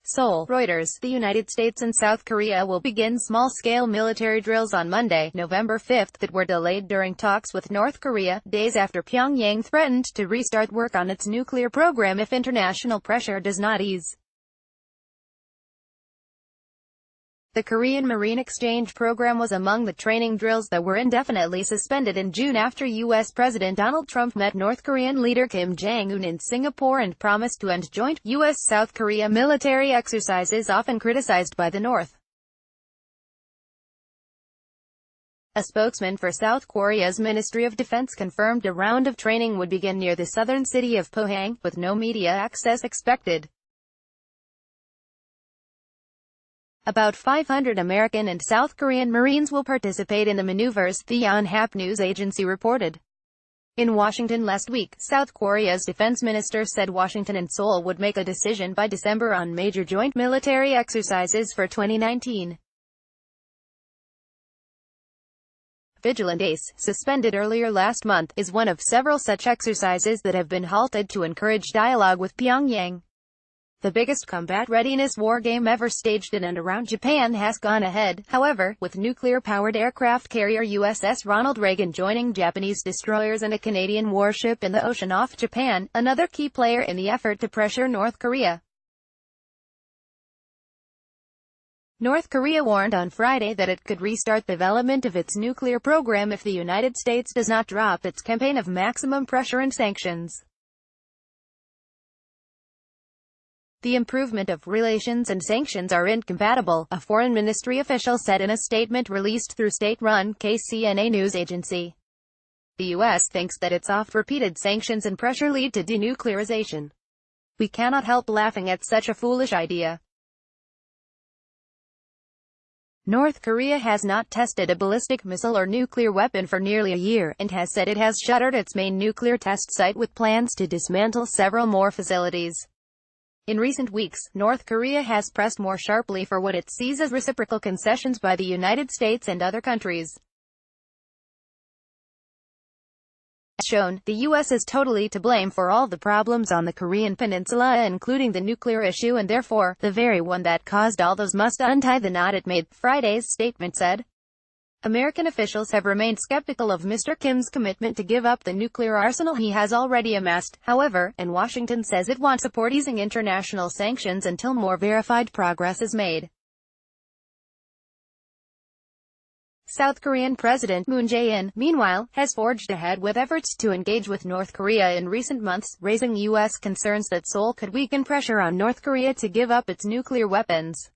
Seoul, Reuters. The United States and South Korea will begin small-scale military drills on Monday, November 5, that were delayed during talks with North Korea, days after Pyongyang threatened to restart work on its nuclear program if international pressure does not ease. The Korean Marine Exchange Program was among the training drills that were indefinitely suspended in June after U.S. President Donald Trump met North Korean leader Kim Jong Un in Singapore and promised to end joint U.S.-South Korea military exercises often criticized by the North. A spokesman for South Korea's Ministry of Defense confirmed a round of training would begin near the southern city of Pyongyang, with no media access expected. About 500 American and South Korean Marines will participate in the maneuvers, the Yonhap news agency reported. In Washington last week, South Korea's defense minister said Washington and Seoul would make a decision by December on major joint military exercises for 2019. Vigilant Ace, suspended earlier last month, is one of several such exercises that have been halted to encourage dialogue with Pyongyang. The biggest combat readiness war game ever staged in and around Japan has gone ahead, however, with nuclear-powered aircraft carrier USS Ronald Reagan joining Japanese destroyers and a Canadian warship in the ocean off Japan, another key player in the effort to pressure North Korea. North Korea warned on Friday that it could restart the development of its nuclear program if the United States does not drop its campaign of maximum pressure and sanctions. The improvement of relations and sanctions are incompatible, a foreign ministry official said in a statement released through state-run KCNA news agency. The U.S. thinks that its oft-repeated sanctions and pressure lead to denuclearization. We cannot help laughing at such a foolish idea. North Korea has not tested a ballistic missile or nuclear weapon for nearly a year, and has said it has shuttered its main nuclear test site with plans to dismantle several more facilities. In recent weeks, North Korea has pressed more sharply for what it sees as reciprocal concessions by the United States and other countries. As shown, the U.S. is totally to blame for all the problems on the Korean peninsula, including the nuclear issue, and therefore, the very one that caused all those must untie the knot it made, Friday's statement said. American officials have remained skeptical of Mr. Kim's commitment to give up the nuclear arsenal he has already amassed, however, and Washington says it wants support easing international sanctions until more verified progress is made. South Korean President Moon Jae-in, meanwhile, has forged ahead with efforts to engage with North Korea in recent months, raising U.S. concerns that Seoul could weaken pressure on North Korea to give up its nuclear weapons.